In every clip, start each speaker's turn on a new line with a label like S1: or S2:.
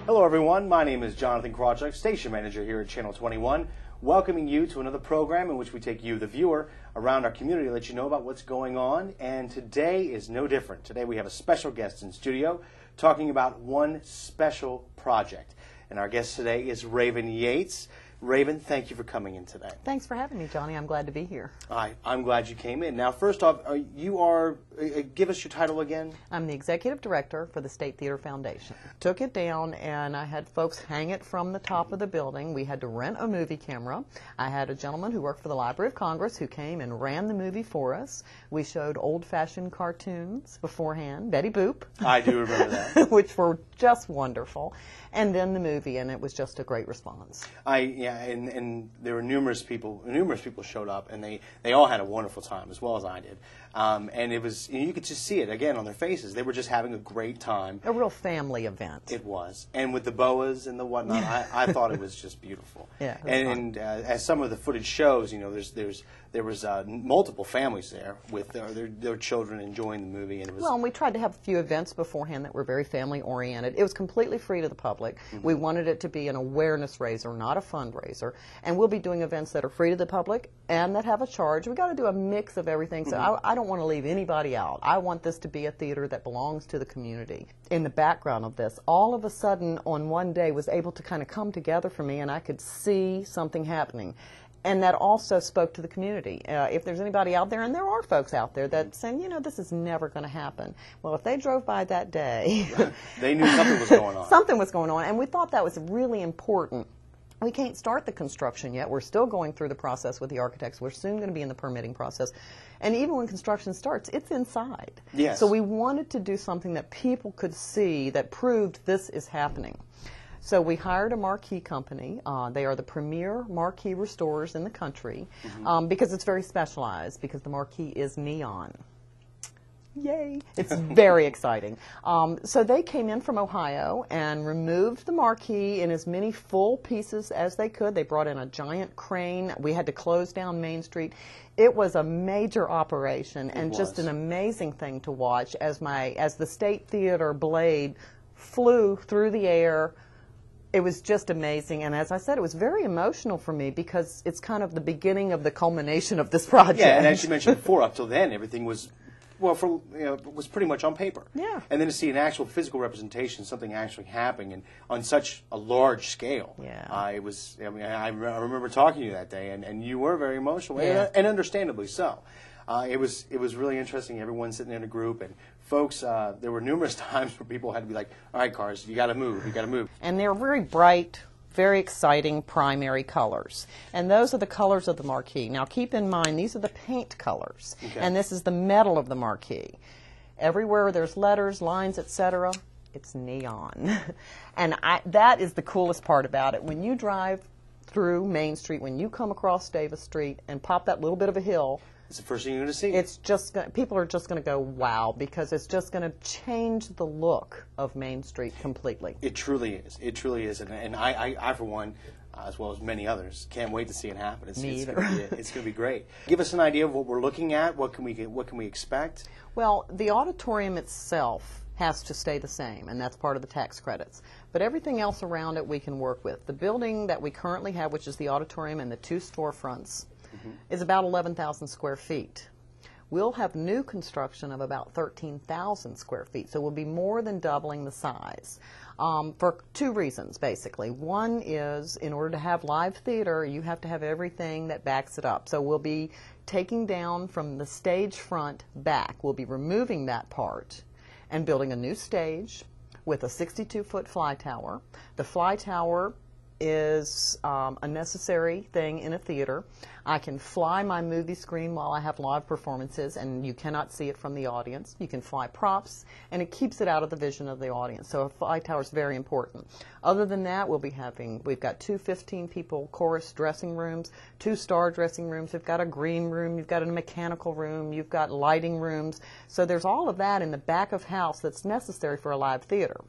S1: Hello everyone, my name is Jonathan Krawchuk, station manager here at Channel 21, welcoming you to another program in which we take you, the viewer, around our community to let you know about what's going on, and today is no different. Today we have a special guest in studio talking about one special project, and our guest today is Raven Yates. Raven, thank you for coming in today.
S2: Thanks for having me, Johnny. I'm glad to be here.
S1: I'm glad you came in. Now, first off, give us your title again.
S2: I'm the Executive Director for the State Theater Foundation. Took it down and I had folks hang it from the top of the building. We had to rent a movie camera. I had a gentleman who worked for the Library of Congress who came and ran the movie for us. We showed old-fashioned cartoons beforehand, Betty Boop.
S1: I do remember that.
S2: Which were just wonderful. And then the movie, and it was just a great response.
S1: And there were numerous people showed up, and they all had a wonderful time, as well as I did. And it was, you could just see it, again, on their faces. They were just having a great time.
S2: A real family event.
S1: It was. And with the boas and the whatnot, I thought it was just beautiful.
S2: Yeah,
S1: and as some of the footage shows, you know, there was multiple families there with their children enjoying the movie. And it was,
S2: well, and we tried to have a few events beforehand that were very family-oriented. It was completely free to the public. Mm-hmm. We wanted it to be an awareness raiser, not a fundraiser. And we'll be doing events that are free to the public and that have a charge. We've got to do a mix of everything, so mm-hmm. I don't want to leave anybody out. I want this to be a theater that belongs to the community. In the background of this, all of a sudden on one day was able to kind of come together for me, and I could see something happening. And that also spoke to the community. If there's anybody out there, and there are folks out there that saying, you know, this is never going to happen. Well, if they drove by that day,
S1: they knew something was going on.
S2: Something was going on, and we thought that was really important. We can't start the construction yet. We're still going through the process with the architects. We're soon going to be in the permitting process. And even when construction starts, it's inside.
S1: Yes.
S2: So we wanted to do something that people could see that proved this is happening. So we hired a marquee company. They are the premier marquee restorers in the country, mm-hmm. Because it's very specialized, because the marquee is neon. Yay! It's very exciting. So they came in from Ohio and removed the marquee in as many full pieces as they could. They brought in a giant crane. We had to close down Main Street. It was a major operation and just an amazing thing to watch as the State Theater blade flew through the air. It was just amazing, and as I said, it was very emotional for me because it's kind of the beginning of the culmination of this project.
S1: Yeah, and as you mentioned before, up till then, everything was, well, was pretty much on paper.
S2: Yeah.
S1: And then to see an actual physical representation, something actually happening, and on such a large scale.
S2: Yeah.
S1: It was. I mean, I remember talking to you that day, and you were very emotional,
S2: yeah.
S1: and understandably so. It was really interesting. Everyone sitting in a group, and folks, there were numerous times where people had to be like, all right, cars, you got to move, you got to move.
S2: And they're very bright, very exciting primary colors. And those are the colors of the marquee. Now keep in mind, these are the paint colors.
S1: Okay.
S2: And this is the metal of the marquee. Everywhere there's letters, lines, etc., it's neon. And that is the coolest part about it. When you drive through Main Street, when you come across Davis Street and pop that little bit of a hill,
S1: it's the first thing you're going to see.
S2: It's just people are just going to go, wow, because it's just going to change the look of Main Street completely.
S1: It truly is. It truly is. And I for one, as well as many others, can't wait to see it happen. It's going to be great. Give us an idea of what we're looking at. What can we expect?
S2: Well, the auditorium itself has to stay the same, and that's part of the tax credits. But everything else around it we can work with. The building that we currently have, which is the auditorium and the 2 storefronts, is about 11,000 square feet. We'll have new construction of about 13,000 square feet, so we'll be more than doubling the size for 2 reasons, basically. One is, in order to have live theater, you have to have everything that backs it up. So we'll be taking down from the stage front back. We'll be removing that part and building a new stage with a 62-foot fly tower. The fly tower is a necessary thing in a theater. I can fly my movie screen while I have live performances, and you cannot see it from the audience. You can fly props, and it keeps it out of the vision of the audience. So a fly tower is very important. Other than that, we've got 2 15-people chorus dressing rooms, 2 star dressing rooms. We've got a green room. You've got a mechanical room. You've got lighting rooms. So there's all of that in the back of house that's necessary for a live theater.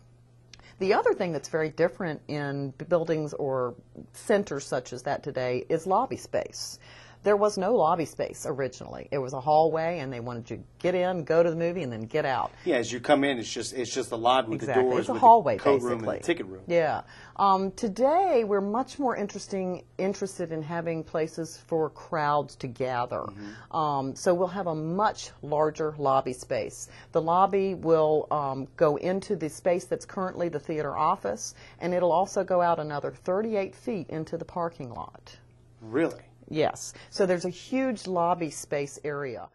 S2: The other thing that's very different in buildings or centers such as that today is lobby space. There was no lobby space originally. It was a hallway, and they wanted you to get in, go to the movie, and then get out.
S1: Yeah, as you come in, it's just the lobby with
S2: Exactly.
S1: the doors,
S2: It's a
S1: with
S2: hallway,
S1: the code room
S2: basically.
S1: and the ticket room.
S2: Yeah. Today, we're much more interested in having places for crowds to gather. So we'll have a much larger lobby space. The lobby will go into the space that's currently the theater office, and it'll also go out another 38 feet into the parking lot.
S1: Really?
S2: Yes. So there's a huge lobby space area.